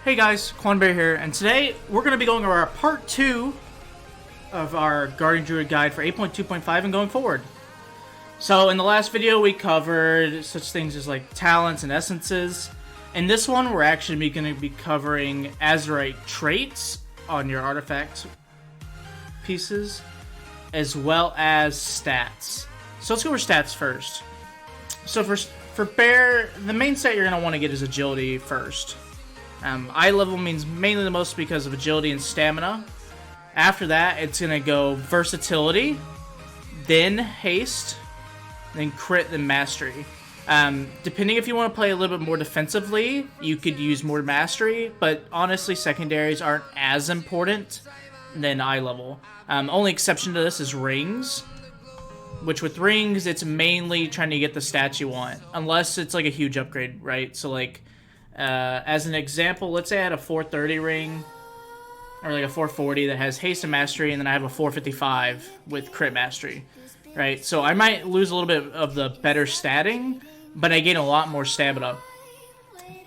Hey guys, Quanberry here, and today we're going to be going over our part 2 of our Guardian Druid guide for 8.2.5 and going forward. So in the last video we covered such things as like talents and essences. In this one we're actually going to be covering Azerite traits on your artifact pieces, as well as stats. So let's go over stats first. So for Bear, the main stat you're going to want to get is agility first. Eye level means mainly the most because of agility and stamina. After that, it's going to go versatility, then haste, then crit, then mastery. Depending if you want to play a little bit more defensively, you could use more mastery, but honestly, secondaries aren't as important than eye level. Only exception to this is rings, which with rings, it's mainly trying to get the stats you want, unless it's like a huge upgrade, right? So like, as an example, let's say I had a 430 ring, or like a 440 that has haste and mastery, and then I have a 455 with crit mastery, right? So I might lose a little bit of the better statting, but I gain a lot more stamina,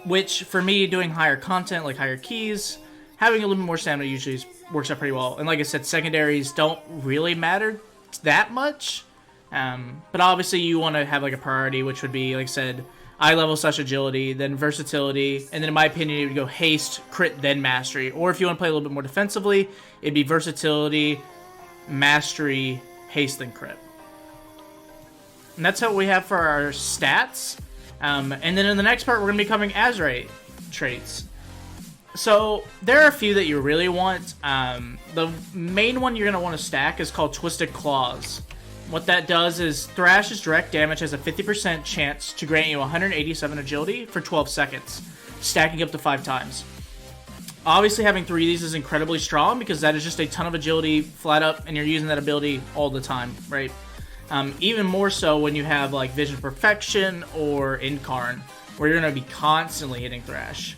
which for me, doing higher content, like higher keys, having a little bit more stamina usually works out pretty well. And like I said, secondaries don't really matter that much, but obviously you want to have like a priority, which would be, like I said, eye level / agility, then versatility, and then in my opinion it would go haste, crit, then mastery. Or if you want to play a little bit more defensively, it'd be versatility, mastery, haste, then crit. And that's what we have for our stats. And then in the next part we're going to be covering Azerite traits. So there are a few that you really want. The main one you're going to want to stack is called Twisted Claws. What that does is Thrash's direct damage has a 50% chance to grant you 187 agility for 12 seconds, stacking up to 5 times. Obviously having 3 of these is incredibly strong because that is just a ton of agility flat up and you're using that ability all the time, right? Even more so when you have like Vision Perfection or Incarn, where you're going to be constantly hitting Thrash.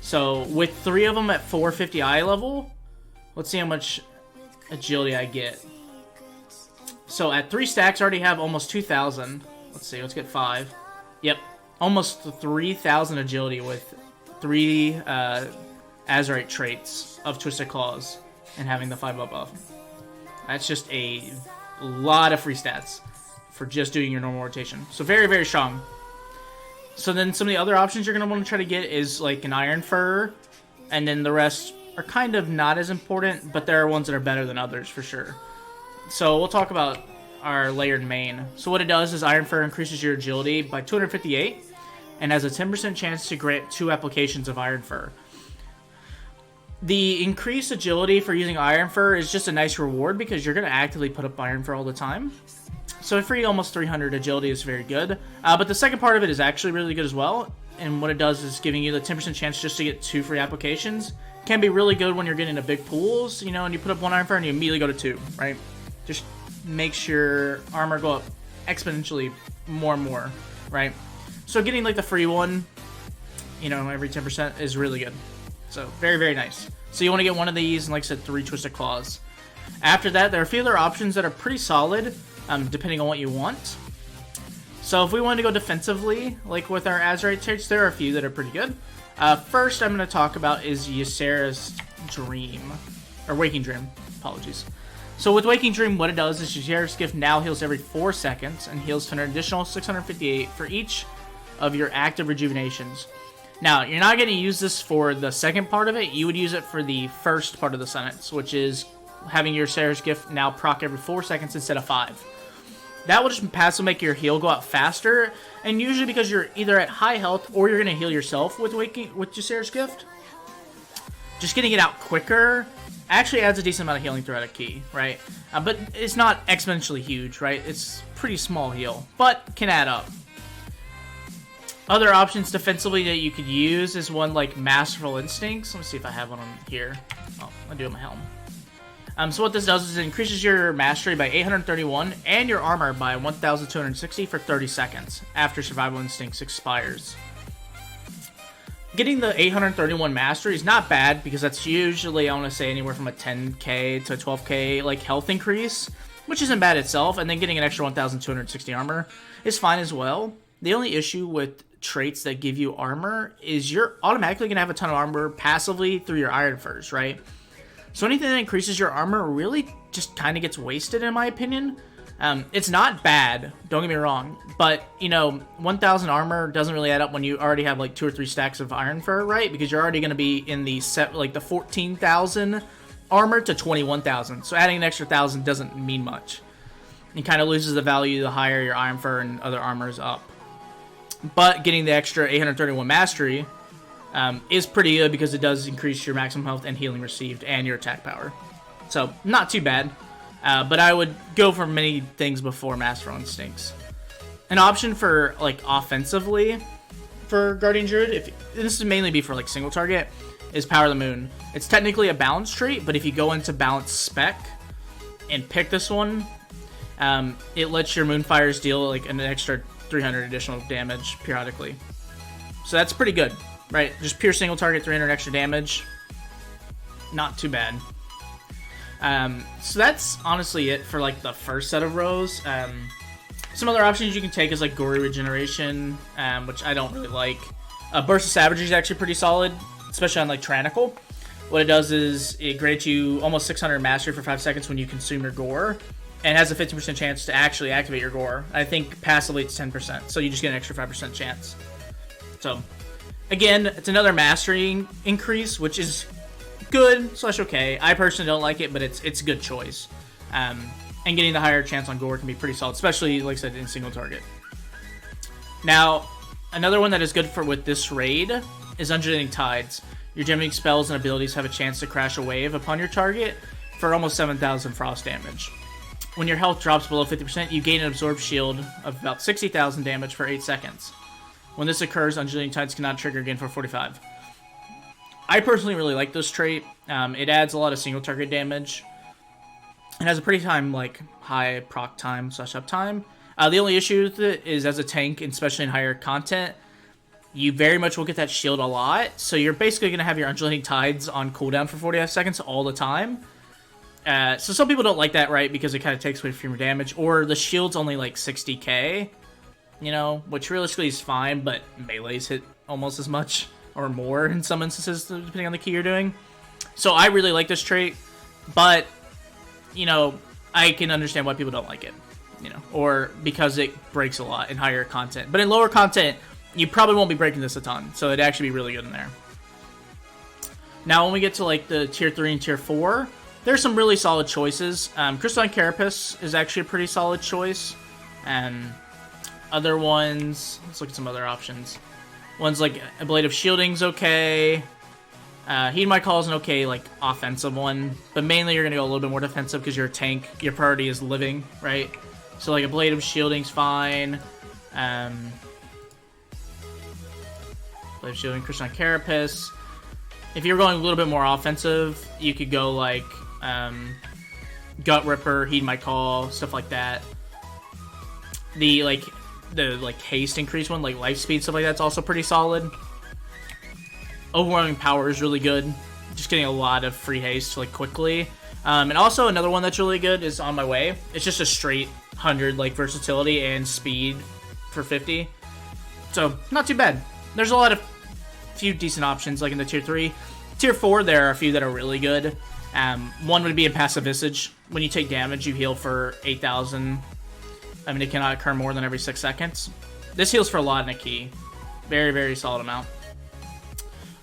So with 3 of them at 450 eye level, let's see how much agility I get. So at 3 stacks, I already have almost 2,000. Let's see, let's get 5. Yep, almost 3,000 agility with 3 Azerite traits of Twisted Claws and having the 5 up buff. That's just a lot of free stats for just doing your normal rotation. So very, very strong. So then some of the other options you're going to want to try to get is like an Iron Fur, and then the rest are kind of not as important, but there are ones that are better than others for sure. So we'll talk about our layered main. So what it does is Iron Fur increases your agility by 258 and has a 10% chance to grant 2 applications of Iron Fur. The increased agility for using Iron Fur is just a nice reward because you're going to actively put up Iron Fur all the time. So for almost 300 agility is very good. But the second part of it is actually really good as well. And what it does is giving you the 10% chance just to get 2 free applications. Can be really good when you're getting into big pools, you know, and you put up 1 Iron Fur and you immediately go to 2, right? Just makes your armor go up exponentially more and more, right? So getting like the free one, you know, every 10% is really good. So very, very nice. So you want to get one of these and like I said, 3 Twisted Claws. After that, there are a few other options that are pretty solid, depending on what you want. So if we want to go defensively, like with our Azerite traits, there are a few that are pretty good. First I'm going to talk about is Ysera's Dream, or Wakingdream, apologies. So with Wakingdream, what it does is Ysera's Gift now heals every 4 seconds and heals for an additional 658 for each of your active rejuvenations. Now, you're not going to use this for the second part of it. You would use it for the first part of the sentence, which is having your Ysera's Gift now proc every 4 seconds instead of 5. That will just passively make your heal go out faster, and usually because you're either at high health or you're going to heal yourself with Ysera's Gift. Just getting it out quicker actually adds a decent amount of healing throughout a key, right? But it's not exponentially huge, right? It's pretty small heal, but can add up. Other options defensively that you could use is one like Masterful Instincts. Let me see if I have one on here. Oh, I do have my helm. So what this does is it increases your mastery by 831 and your armor by 1,260 for 30 seconds after Survival Instincts expires. Getting the 831 mastery is not bad because that's usually, I want to say, anywhere from a 10k to a 12k like health increase, which isn't bad itself, and then getting an extra 1,260 armor is fine as well. The only issue with traits that give you armor is you're automatically going to have a ton of armor passively through your Iron Furs, right? So anything that increases your armor really just kind of gets wasted, in my opinion. It's not bad, don't get me wrong, but, you know, 1,000 armor doesn't really add up when you already have, like, 2 or 3 stacks of Iron Fur, right? Because you're already going to be in the set, like, the 14,000 armor to 21,000. So adding an extra 1,000 doesn't mean much. It kind of loses the value the higher your Iron Fur and other armor is up. But getting the extra 831 mastery is pretty good because it does increase your maximum health and healing received and your attack power. So, not too bad. But I would go for many things before Master Instincts. An option for, like, offensively for Guardian Druid, this would mainly be for, like, single target, is Power of the Moon. It's technically a balance trait, but if you go into balance spec and pick this one, it lets your Moonfires deal, like, an extra 300 additional damage periodically. So that's pretty good, right? Just pure single target, 300 extra damage. Not too bad. So that's honestly it for, like, the first set of rows. Some other options you can take is, like, Gory Regeneration, which I don't really like. Burst of Savagery is actually pretty solid, especially on, like, Tyrannical. What it does is it grants you almost 600 mastery for 5 seconds when you consume your gore, and has a 50% chance to actually activate your gore. I think passively it's 10%, so you just get an extra 5% chance. So, again, it's another mastery increase, which is good / okay. I personally don't like it, but it's a good choice. And getting the higher chance on gore can be pretty solid, especially, like I said, in single target. Now, another one that is good for with this raid is Undulating Tides. Your gemmy spells and abilities have a chance to crash a wave upon your target for almost 7,000 frost damage. When your health drops below 50%, you gain an absorbed shield of about 60,000 damage for 8 seconds. When this occurs, Undulating Tides cannot trigger again for 45. I personally really like this trait. It adds a lot of single target damage. It has a pretty high proc time / uptime. The only issue with it is as a tank, especially in higher content, you very much will get that shield a lot. So you're basically going to have your Undulating Tides on cooldown for 45 seconds all the time. So some people don't like that, right? Because it kind of takes away from your damage. Or the shield's only like 60k, you know, which realistically is fine, but melees hit almost as much or more in some instances, depending on the key you're doing. So I really like this trait, but, you know, I can understand why people don't like it, you know, or because it breaks a lot in higher content. But in lower content, you probably won't be breaking this a ton, so it'd actually be really good in there. Now, when we get to, like, the Tier 3 and Tier 4, there's some really solid choices. Crystalline Carapace is actually a pretty solid choice. Other ones, let's look at some other options. Ones like a Blade of Shielding's okay. Heed My Call is an okay, like, offensive one. But mainly you're going to go a little bit more defensive because you're a tank. Your priority is living, right? So, like, a Blade of Shielding's fine. Blade of Shielding, Crystalline Carapace. If you're going a little bit more offensive, you could go, like, Gut Ripper, Heed My Call, stuff like that. The haste increase one, like life speed, stuff like that's also pretty solid. Overwhelming Power is really good. Just getting a lot of free haste, like, quickly. And also another one that's really good is On My Way. It's just a straight 100, like, versatility and speed for 50. So, not too bad. There's a few decent options, like in the Tier 3. Tier 4, there are a few that are really good. One would be a Passive Visage. When you take damage, you heal for 8,000. I mean, it cannot occur more than every 6 seconds. This heals for a lot in a key. Very, very solid amount.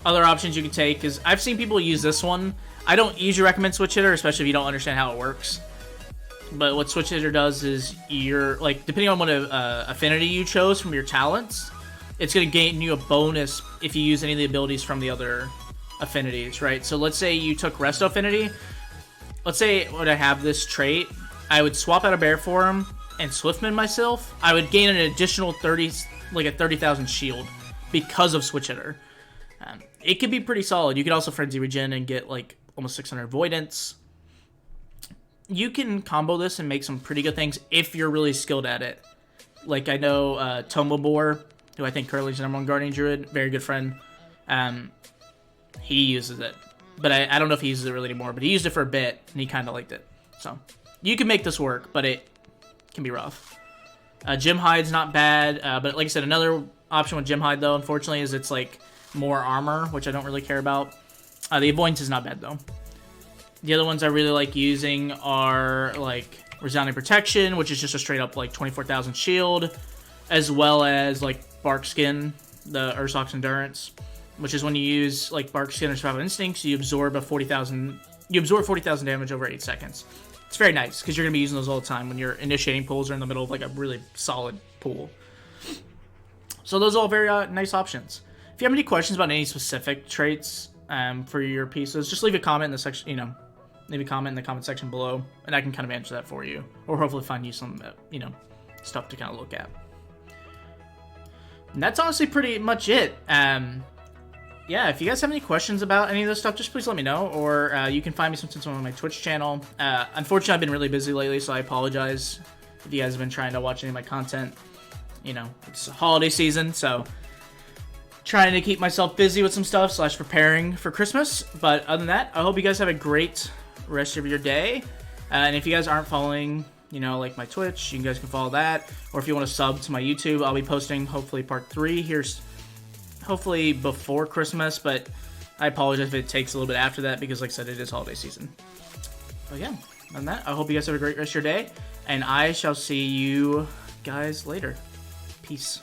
Other options you can take is, I've seen people use this one. I don't usually recommend Switch Hitter, especially if you don't understand how it works. But what Switch Hitter does is, depending on what affinity you chose from your talents, it's going to gain you a bonus if you use any of the abilities from the other affinities, right? So let's say you took Resto Affinity. Let's say when I have this trait, I would swap out a Bear Form and Swiftman myself. I would gain an additional 30,000 shield because of Switch Hitter. It could be pretty solid. You could also Frenzy Regen and get, like, almost 600 Avoidance. You can combo this and make some pretty good things if you're really skilled at it. Like, I know Tomobor, who I think currently is the #1 Guardian Druid, very good friend. He uses it. But I don't know if he uses it really anymore, but he used it for a bit, and he kind of liked it. So, you can make this work, but it can be rough. Gem Hide's not bad, but like I said, another option with Gem Hide, though, unfortunately, is it's like more armor, which I don't really care about. The avoidance is not bad, though. The other ones I really like using are like Resounding Protection, which is just a straight up like 24,000 shield, as well as like Bark Skin, the Ursoc's Endurance, which is when you use like Bark Skin or Survival Instincts, you absorb 40,000 damage over 8 seconds. It's very nice because you're gonna be using those all the time when you're initiating pulls or in the middle of like a really solid pool. So those are all very nice options. If you have any questions about any specific traits for your pieces, just leave a comment in the section. Leave a comment in the comment section below, and I can kind of answer that for you, or hopefully find you some stuff to kind of look at. And that's honestly pretty much it. Yeah, if you guys have any questions about any of this stuff, just please let me know, or you can find me sometimes on my Twitch channel. Unfortunately, I've been really busy lately, so I apologize if you guys have been trying to watch any of my content. It's holiday season, so trying to keep myself busy with some stuff / preparing for Christmas. But other than that, I hope you guys have a great rest of your day. And if you guys aren't following, like my Twitch, you guys can follow that. Or if you want to sub to my YouTube, I'll be posting hopefully part 3 here, hopefully before Christmas. But I apologize if it takes a little bit after that because, like I said, it is holiday season. But yeah, other than that, I hope you guys have a great rest of your day. And I shall see you guys later. Peace.